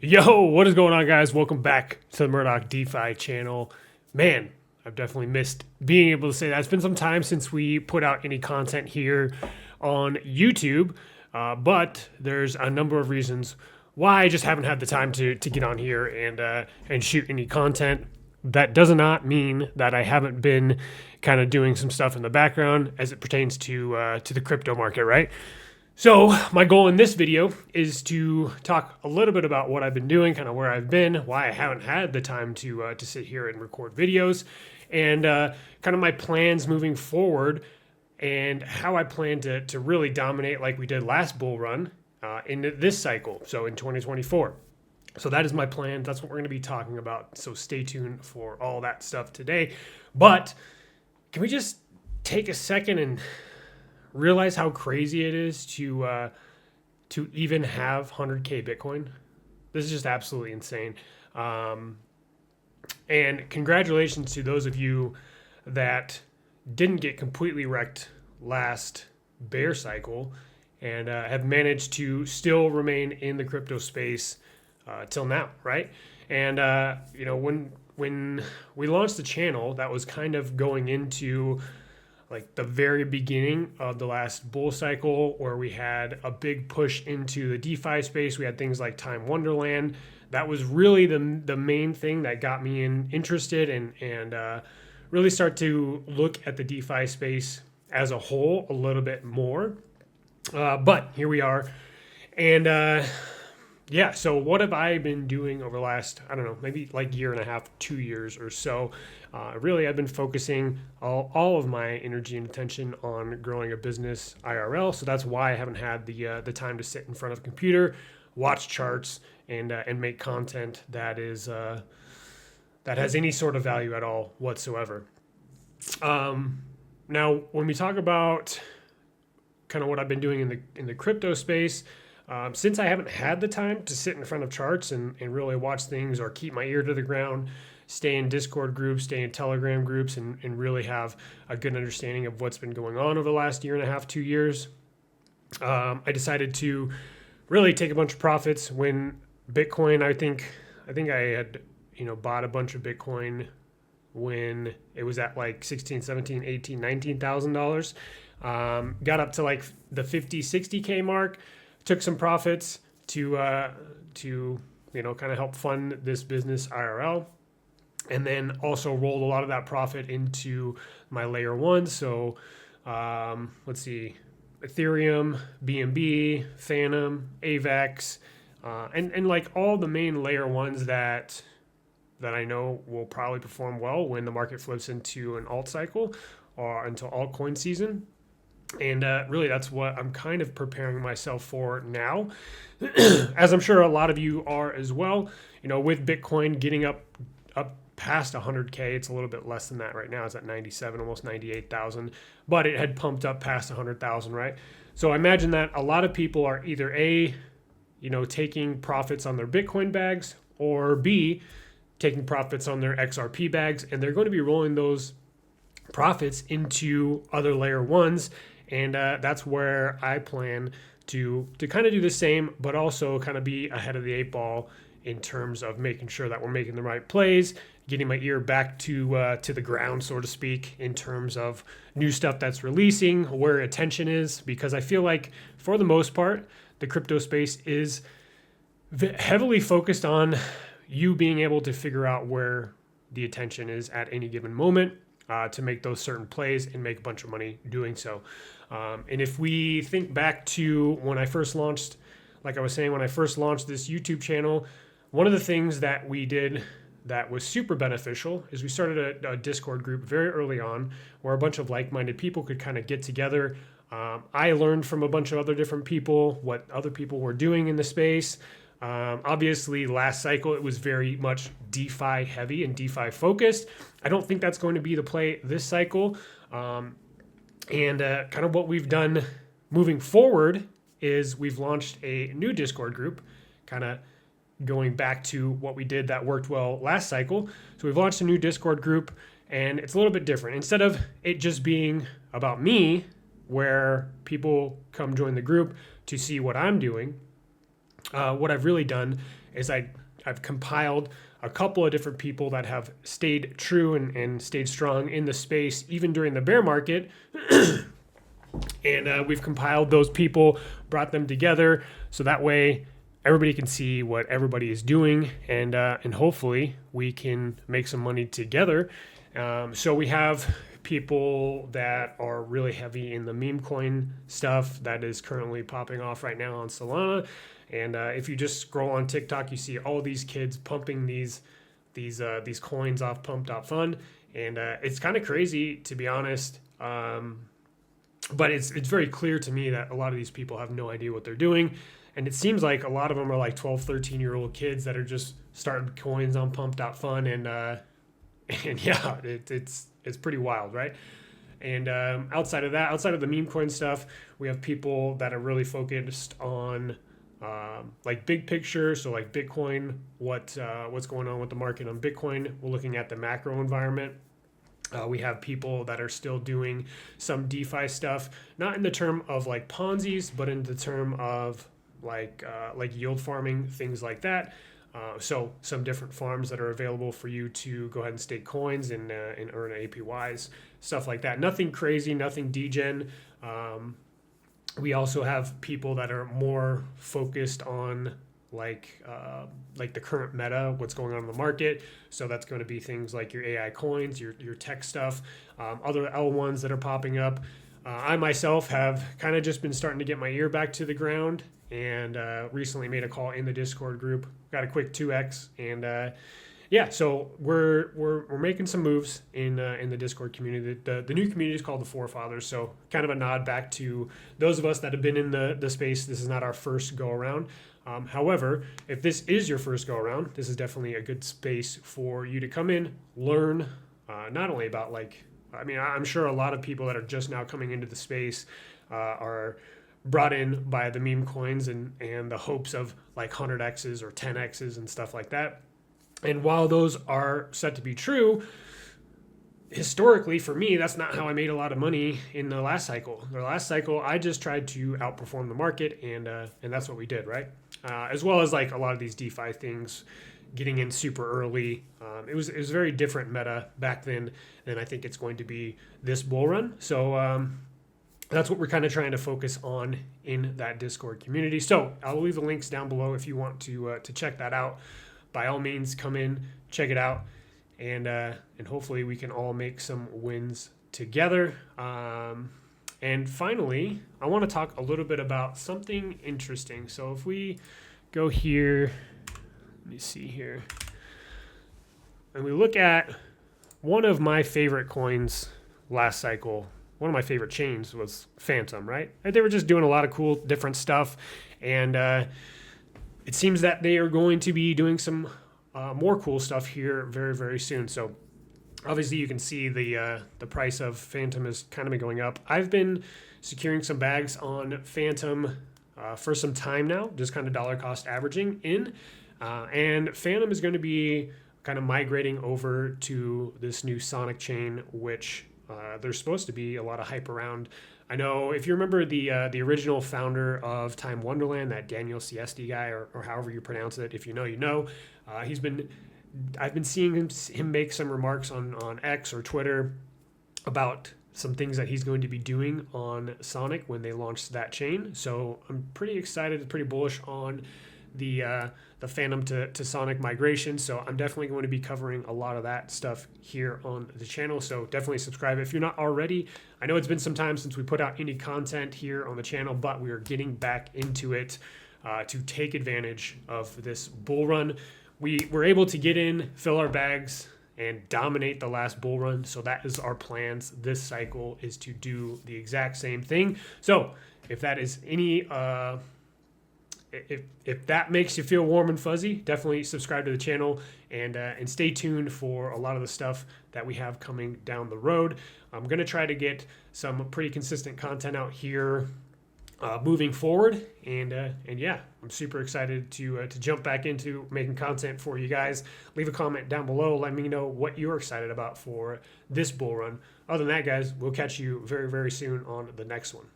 Yo, what is going on, guys? Welcome back to the Murdoch DeFi channel. Man, I've definitely missed being able to say that. It's been some time since we put out any content here on YouTube, but there's a number of reasons why I just haven't had the time to get on here and shoot any content. That does not mean that I haven't been kind of doing some stuff in the background as it pertains to the crypto market, right? So my goal in this video is to talk a little bit about what I've been doing, kind of where I've been, why I haven't had the time to sit here and record videos, and kind of my plans moving forward, and how I plan to really dominate like we did last bull run in this cycle, so in 2024. So that is my plan. That's what we're going to be talking about. So stay tuned for all that stuff today. But can we just take a second and realize how crazy it is to even have 100K Bitcoin? This is just absolutely insane. And congratulations to those of you that didn't get completely wrecked last bear cycle and have managed to still remain in the crypto space till now, right? And when we launched the channel, that was kind of going into like the very beginning of the last bull cycle, where we had a big push into the DeFi space. We had things like Time Wonderland. That was really the main thing that got me interested and really start to look at the DeFi space as a whole a little bit more. But here we are. And yeah, so what have I been doing over the last, I don't know, maybe like year and a half, 2 years or so? Really, I've been focusing all of my energy and attention on growing a business IRL. So that's why I haven't had the time to sit in front of a computer, watch charts, and make content that has any sort of value at all whatsoever. Now, when we talk about kind of what I've been doing in the crypto space, since I haven't had the time to sit in front of charts and really watch things or keep my ear to the ground, stay in Discord groups, stay in Telegram groups, and really have a good understanding of what's been going on over the last year and a half, 2 years, I decided to really take a bunch of profits when Bitcoin, I think I had, bought a bunch of Bitcoin when it was at like 16, 17, 18, $19,000. Got up to like the 50, 60K mark. Took some profits to kind of help fund this business IRL, and then also rolled a lot of that profit into my layer one. So let's see, Ethereum, BNB, Phantom, AVAX, and like all the main layer ones that I know will probably perform well when the market flips into an alt cycle or until altcoin season. And really, that's what I'm kind of preparing myself for now, as I'm sure a lot of you are as well. With Bitcoin getting up past 100K, it's a little bit less than that right now. It's at 97, almost 98,000, but it had pumped up past 100,000, right? So I imagine that a lot of people are either taking profits on their Bitcoin bags, or B, taking profits on their XRP bags, and they're going to be rolling those profits into other layer ones. And that's where I plan to kind of do the same, but also kind of be ahead of the 8 ball in terms of making sure that we're making the right plays, getting my ear back to the ground, so to speak, in terms of new stuff that's releasing, where attention is, because I feel like for the most part, the crypto space is heavily focused on you being able to figure out where the attention is at any given moment. To make those certain plays and make a bunch of money doing so. And if we think back to when I first launched, like I was saying, when I first launched this YouTube channel, one of the things that we did that was super beneficial is we started a Discord group very early on where a bunch of like-minded people could kind of get together. I learned from a bunch of other different people what other people were doing in the space. Obviously, last cycle, it was very much DeFi heavy and DeFi focused. I don't think that's going to be the play this cycle. And kind of what we've done moving forward is we've launched a new Discord group, kind of going back to what we did that worked well last cycle. So we've launched a new Discord group, and it's a little bit different. Instead of it just being about me, where people come join the group to see what I'm doing, what I've really done is I've compiled a couple of different people that have stayed true and stayed strong in the space, even during the bear market. And we've compiled those people, brought them together, so that way everybody can see what everybody is doing, and hopefully we can make some money together. So we have people that are really heavy in the meme coin stuff that is currently popping off right now on Solana. And if you just scroll on TikTok, you see all these kids pumping these coins off Pump.Fun, and it's kind of crazy, to be honest. But it's very clear to me that a lot of these people have no idea what they're doing. And it seems like a lot of them are like 12, 13-year-old kids that are just starting coins on Pump.Fun. And yeah, it's pretty wild, right? And outside of that, outside of the meme coin stuff, we have people that are really focused on like big picture. So like Bitcoin, what's going on with the market on Bitcoin. We're looking at the macro environment. We have people that are still doing some DeFi stuff, not in the term of like Ponzi's, but in the term of like yield farming, things like that. So some different farms that are available for you to go ahead and stake coins and earn APYs, stuff like that. Nothing crazy, nothing degen. We also have people that are more focused on like the current meta, what's going on in the market. So that's going to be things like your AI coins, your tech stuff, other L1s that are popping up. I myself have kind of just been starting to get my ear back to the ground, and recently made a call in the Discord group. Got a quick 2x, and yeah, so we're making some moves in the Discord community. The new community is called the Forefathers, so kind of a nod back to those of us that have been in the space. This is not our first go around. However, if this is your first go around, this is definitely a good space for you to come in, learn not only about I'm sure a lot of people that are just now coming into the space are brought in by the meme coins and the hopes of like 100x's or 10x's and stuff like that. And while those are set to be true, historically for me, that's not how I made a lot of money in the last cycle. The last cycle, I just tried to outperform the market, and that's what we did, right? As well as like a lot of these DeFi things, getting in super early. It was a very different meta back then than I think it's going to be this bull run. So that's what we're kind of trying to focus on in that Discord community. So I'll leave the links down below if you want to check that out. By all means, come in, check it out, and hopefully we can all make some wins together. And finally, I want to talk a little bit about something interesting. So if we go here, let me see here, and we look at one of my favorite coins last cycle. One of my favorite chains was Phantom, right? And they were just doing a lot of cool different stuff, and it seems that they are going to be doing some more cool stuff here very, very soon. So obviously you can see the price of Phantom has kind of been going up. I've been securing some bags on Phantom for some time now, just kind of dollar cost averaging in. And Phantom is going to be kind of migrating over to this new Sonic chain, which there's supposed to be a lot of hype around. I know if you remember the original founder of Time Wonderland, that Daniel Siesti guy, or however you pronounce it, if you know, you know. I've been seeing him make some remarks on X or Twitter about some things that he's going to be doing on Sonic when they launch that chain. So I'm pretty excited, pretty bullish on the Phantom to Sonic migration. So I'm definitely going to be covering a lot of that stuff here on the channel. So definitely subscribe if you're not already. I know it's been some time since we put out any content here on the channel, but we are getting back into it to take advantage of this bull run. We were able to get in, fill our bags, and dominate the last bull run. So that is our plans this cycle, is to do the exact same thing. So if that is any if that makes you feel warm and fuzzy, definitely subscribe to the channel and stay tuned for a lot of the stuff that we have coming down the road. I'm going to try to get some pretty consistent content out here moving forward, and yeah, I'm super excited to jump back into making content for you guys. Leave a comment down below, let me know what you're excited about for this bull run. Other than that, guys, we'll catch you very, very soon on the next one.